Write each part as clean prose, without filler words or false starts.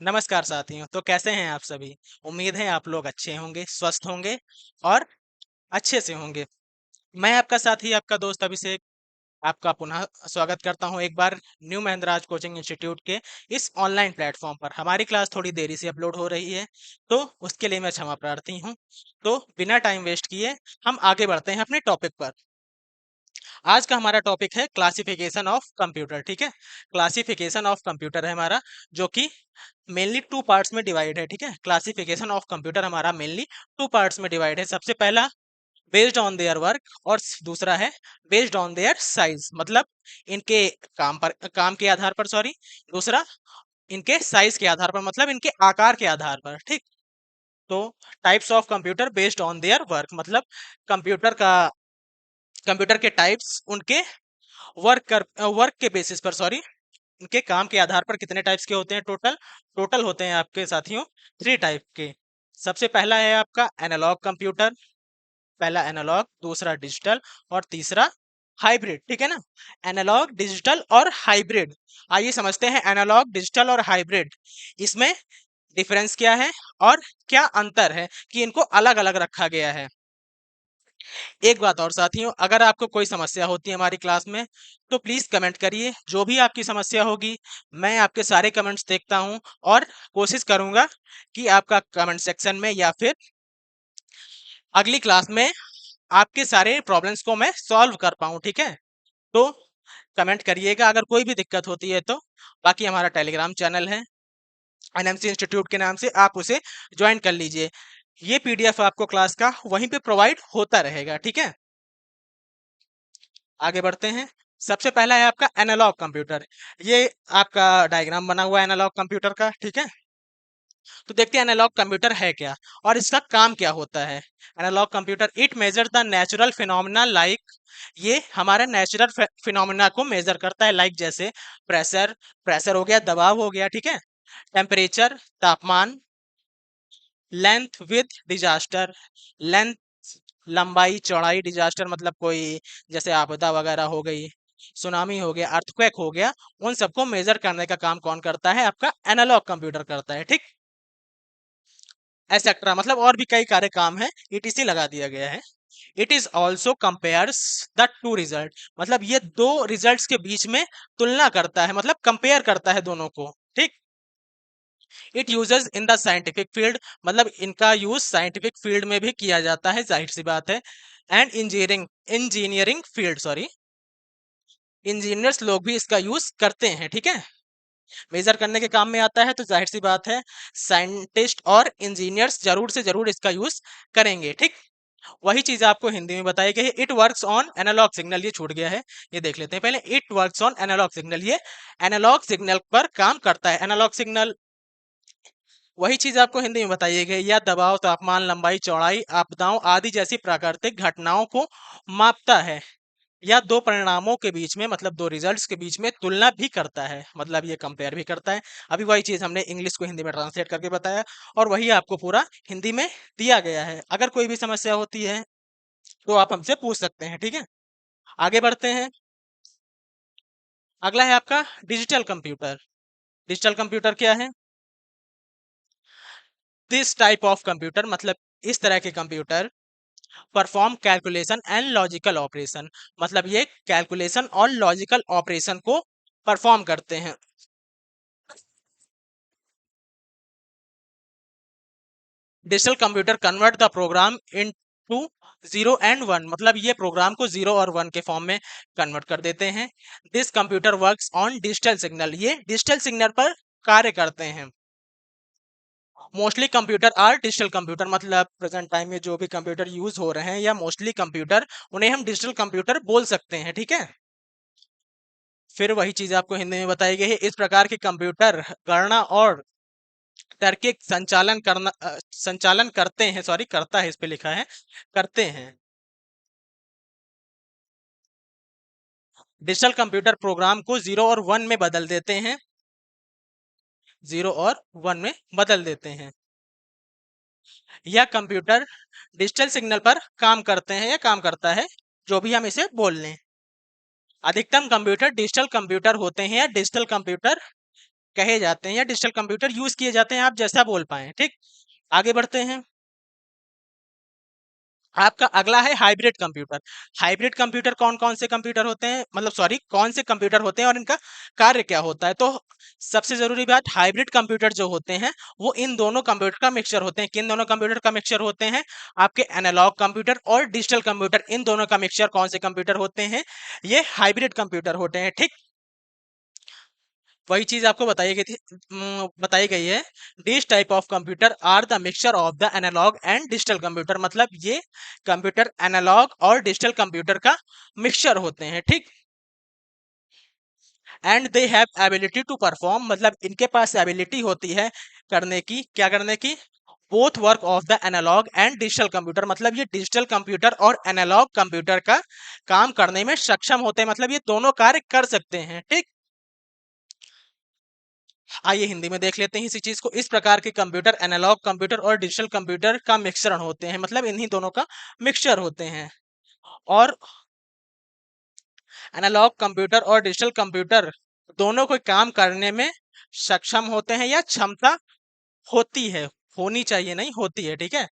नमस्कार साथियों। तो कैसे हैं आप सभी? उम्मीद है आप लोग अच्छे होंगे, स्वस्थ होंगे और अच्छे से होंगे। मैं आपका साथी, आपका दोस्त अभिषेक, आपका पुनः स्वागत करता हूं एक बार न्यू महेंद्रराज कोचिंग इंस्टीट्यूट के इस ऑनलाइन प्लेटफॉर्म पर। हमारी क्लास थोड़ी देरी से अपलोड हो रही है, तो उसके लिए मैं क्षमा प्रार्थी हूं। तो बिना टाइम वेस्ट किए हम आगे बढ़ते हैं अपने टॉपिक पर। आज का हमारा टॉपिक है क्लासिफिकेशन ऑफ कंप्यूटर। ठीक है, क्लासिफिकेशन ऑफ कंप्यूटर है हमारा, जो कि मेनली टू पार्ट्स में डिवाइड है। ठीक है, क्लासिफिकेशन ऑफ कंप्यूटर हमारा मेनली टू पार्ट्स में डिवाइड है। सबसे पहला बेस्ड ऑन देयर वर्क, और दूसरा है बेस्ड ऑन देयर साइज, मतलब इनके काम के आधार पर, सॉरी, दूसरा इनके साइज के आधार पर, मतलब इनके आकार के आधार पर। ठीक, तो types of computer based on their work, मतलब कंप्यूटर का कंप्यूटर के टाइप्स उनके वर्क के बेसिस पर, सॉरी, उनके काम के आधार पर कितने टाइप्स के होते हैं। टोटल होते हैं आपके साथियों थ्री टाइप के। सबसे पहला है आपका एनालॉग कंप्यूटर, पहला एनालॉग, दूसरा डिजिटल और तीसरा हाइब्रिड। ठीक है ना, एनालॉग, डिजिटल और हाइब्रिड। आइए समझते हैं एनालॉग, डिजिटल और हाइब्रिड, इसमें डिफरेंस क्या है और क्या अंतर है कि इनको अलग अलग रखा गया है। एक बात और साथियों, अगर आपको कोई समस्या होती है हमारी क्लास में, तो प्लीज कमेंट करिए। जो भी आपकी समस्या होगी, मैं आपके सारे कमेंट्स देखता हूं और कोशिश करूंगा कि आपका कमेंट सेक्शन में या फिर अगली क्लास में आपके सारे प्रॉब्लम्स को मैं सॉल्व कर पाऊं। ठीक है, तो कमेंट करिएगा अगर कोई भी दिक्कत होती है तो। बाकी हमारा टेलीग्राम चैनल है एनएमसी इंस्टीट्यूट के नाम से, आप उसे ज्वाइन कर लीजिए। ये पीडीएफ आपको क्लास का वहीं पे प्रोवाइड होता रहेगा। ठीक है, आगे बढ़ते हैं। सबसे पहला है आपका एनालॉग कंप्यूटर। ये आपका डायग्राम बना हुआ है एनालॉग कंप्यूटर का। ठीक है, तो देखते हैं एनालॉग कंप्यूटर है क्या और इसका काम क्या होता है। Analogue computer, it measure the natural phenomena like, ये हमारे नेचुरल फिनोमिना को मेजर करता है। लाइक जैसे प्रेशर, प्रेशर हो गया, दबाव हो गया। ठीक है, टेम्परेचर, तापमान, लेंथ विथ डिजास्टर, लेंथ लंबाई चौड़ाई, डिजास्टर मतलब कोई जैसे आपदा वगैरह हो गई, सुनामी हो गया, अर्थक्वेक हो गया, उन सबको मेजर करने का काम कौन करता है? आपका एनालॉग कंप्यूटर करता है। ठीक, एसेट्रा, मतलब और भी कई कार्य काम है, ईटीसी लगा दिया गया है। It is also compares the two result, मतलब ये दो रिजल्ट्स के बीच में तुलना करता है, मतलब कंपेयर करता है दोनों को। ठीक, it uses in the scientific field, मतलब इनका यूज साइंटिफिक फील्ड में भी किया जाता है, जाहिर सी बात है। And engineering field, sorry, engineers लोग भी इसका यूज करते हैं। ठीक है, मेजर करने के काम में आता है, तो जाहिर सी बात है साइंटिस्ट और इंजीनियर्स जरूर से जरूर इसका यूज करेंगे। ठीक, वही चीज आपको हिंदी में बताई गई है। It works on analogue signal, ये छूट गया है, ये देख लेते हैं पहले। It works on analogue signal, ये एनालॉग सिग्नल पर काम करता है। एनालॉग सिग्नल, वही चीज आपको हिंदी में बताई गई, या दबाव, तापमान, लंबाई, चौड़ाई, आपदाओं आदि जैसी प्राकृतिक घटनाओं को मापता है, या दो परिणामों के बीच में, मतलब दो रिजल्ट्स के बीच में तुलना भी करता है, मतलब ये कंपेयर भी करता है। अभी वही चीज हमने इंग्लिश को हिंदी में ट्रांसलेट करके बताया, और वही आपको पूरा हिंदी में दिया गया है। अगर कोई भी समस्या होती है तो आप हमसे पूछ सकते हैं। ठीक है, आगे बढ़ते हैं। अगला है आपका डिजिटल कंप्यूटर। डिजिटल कंप्यूटर क्या है? दिस टाइप ऑफ कंप्यूटर, मतलब इस तरह के computer perform calculation and logical operation, मतलब ये कैलकुलेशन और लॉजिकल ऑपरेशन को परफॉर्म करते हैं। Digital computer convert the program into zero and one, मतलब ये प्रोग्राम को जीरो और वन के फॉर्म में कन्वर्ट कर देते हैं। This computer works on digital signal, ये डिजिटल सिग्नल पर कार्य करते हैं। Mostly computer are digital computer, मतलब प्रेजेंट टाइम में जो भी कंप्यूटर यूज हो रहे हैं या मोस्टली कंप्यूटर, उन्हें हम डिजिटल कंप्यूटर बोल सकते हैं। ठीक है, फिर वही चीज आपको हिंदी में बताई गई है। इस प्रकार के कंप्यूटर गणना और तार्किक संचालन करते हैं, सॉरी, करता है, इस पे लिखा है करते हैं। डिजिटल कंप्यूटर प्रोग्राम को जीरो और वन में बदल देते हैं, जीरो और वन में बदल देते हैं। यह कंप्यूटर डिजिटल सिग्नल पर काम करते हैं या काम करता है, जो भी हम इसे बोल लें। अधिकतम कंप्यूटर डिजिटल कंप्यूटर होते हैं या डिजिटल कंप्यूटर कहे जाते हैं या डिजिटल कंप्यूटर यूज किए जाते हैं, आप जैसा बोल पाए। ठीक, आगे बढ़ते हैं। आपका अगला है हाइब्रिड कंप्यूटर। हाइब्रिड कंप्यूटर कौन कौन से कंप्यूटर होते हैं, मतलब सॉरी, कौन से कंप्यूटर होते हैं और इनका कार्य क्या होता है। तो सबसे जरूरी बात, हाइब्रिड कंप्यूटर जो होते हैं वो इन दोनों कंप्यूटर का मिक्सचर होते हैं। किन दोनों कंप्यूटर का मिक्सचर होते हैं? आपके एनालॉग कंप्यूटर और डिजिटल कंप्यूटर, इन दोनों का मिक्सचर कौन से कंप्यूटर होते हैं? ये हाइब्रिड कंप्यूटर होते हैं। ठीक, वही चीज आपको बताई गई है। This type of computer are the mixture of the analogue and digital computer, मतलब ये कंप्यूटर एनालॉग और डिजिटल कंप्यूटर का मिक्सचर होते हैं। ठीक, and they have ability to perform, मतलब इनके पास एबिलिटी होती है करने की, क्या करने की? Both work of the analogue and digital computer, मतलब ये डिजिटल कंप्यूटर और एनालॉग कंप्यूटर का काम करने में सक्षम होते हैं, मतलब ये दोनों कार्य कर सकते हैं। ठीक, आइए हिंदी में देख लेते हैं इसी चीज को। इस प्रकार के कंप्यूटर एनालॉग कंप्यूटर और डिजिटल कंप्यूटर का मिश्रण होते हैं, मतलब इन्हीं दोनों का मिक्सचर होते हैं। और एनालॉग कंप्यूटर और डिजिटल कंप्यूटर दोनों को काम करने में सक्षम होते हैं, या क्षमता होती है, होनी चाहिए नहीं, होती है। ठीक है,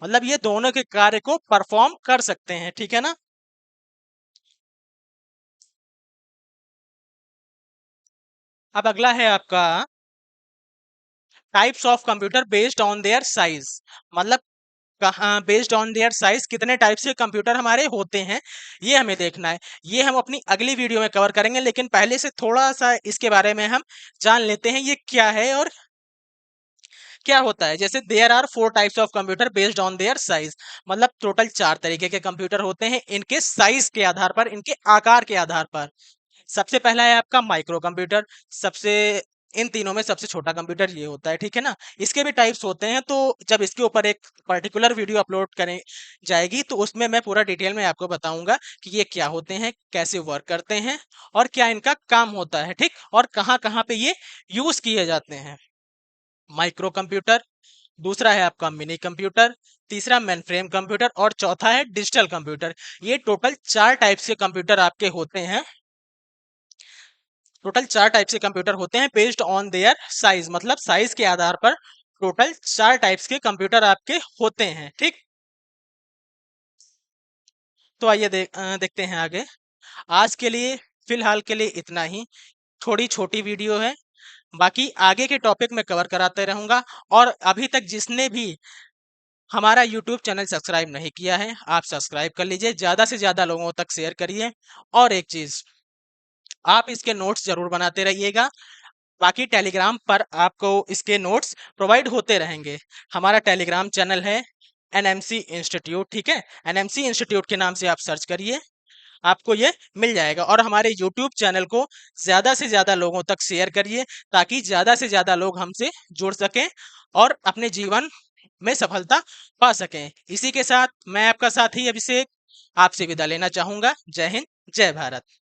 मतलब ये दोनों के कार्य को परफॉर्म कर सकते हैं। ठीक है ना। अब अगला है आपका types of computer based on their size, मतलब कहाँ बेस्ड ऑन देयर साइज कितने टाइप से कंप्यूटर हमारे होते हैं, ये हमें देखना है। ये हम अपनी अगली वीडियो में कवर करेंगे, लेकिन पहले से थोड़ा सा इसके बारे में हम जान लेते हैं, ये क्या है और क्या होता है। जैसे there are 4 types of computer based on their size, मतलब टोटल 4 तरीके के कंप्यूटर होते हैं, इनके साइज के आधार पर, इनके आकार के आधार पर। सबसे पहला है आपका माइक्रो कंप्यूटर। सबसे इन तीनों में सबसे छोटा कंप्यूटर ये होता है। ठीक है ना। इसके भी टाइप्स होते हैं, तो जब इसके ऊपर एक पर्टिकुलर वीडियो अपलोड करें जाएगी तो उसमें मैं पूरा डिटेल में आपको बताऊंगा कि ये क्या होते हैं, कैसे वर्क करते हैं और क्या इनका काम होता है। ठीक, और कहाँ कहाँ पे ये यूज किए जाते हैं। माइक्रो कंप्यूटर, दूसरा है आपका मिनी कंप्यूटर, तीसरा मेन फ्रेम कंप्यूटर और चौथा है डिजिटल कंप्यूटर। ये टोटल 4 टाइप्स के कंप्यूटर आपके होते हैं। टोटल 4 टाइप से कंप्यूटर होते हैं बेस्ड ऑन देयर साइज, मतलब साइज के आधार पर टोटल 4 टाइप्स के कंप्यूटर आपके होते हैं। ठीक, तो आइए देखते हैं आगे। आज के लिए फिलहाल के लिए इतना ही, थोड़ी छोटी वीडियो है, बाकी आगे के टॉपिक में कवर कराते रहूंगा। और अभी तक जिसने भी हमारा यूट्यूब चैनल सब्सक्राइब नहीं किया है, आप सब्सक्राइब कर लीजिए, ज्यादा से ज्यादा लोगों तक शेयर करिए। और एक चीज, आप इसके नोट्स जरूर बनाते रहिएगा। बाकी टेलीग्राम पर आपको इसके नोट्स प्रोवाइड होते रहेंगे। हमारा टेलीग्राम चैनल है एनएमसी इंस्टीट्यूट। ठीक है, एनएमसी इंस्टीट्यूट के नाम से आप सर्च करिए, आपको ये मिल जाएगा। और हमारे यूट्यूब चैनल को ज्यादा से ज्यादा लोगों तक शेयर करिए, ताकि ज्यादा से ज्यादा लोग हमसे जुड़ सकें और अपने जीवन में सफलता पा सकें। इसी के साथ मैं आपका साथी अभिषेक आपसे विदा लेना चाहूंगा। जय हिंद, जय भारत।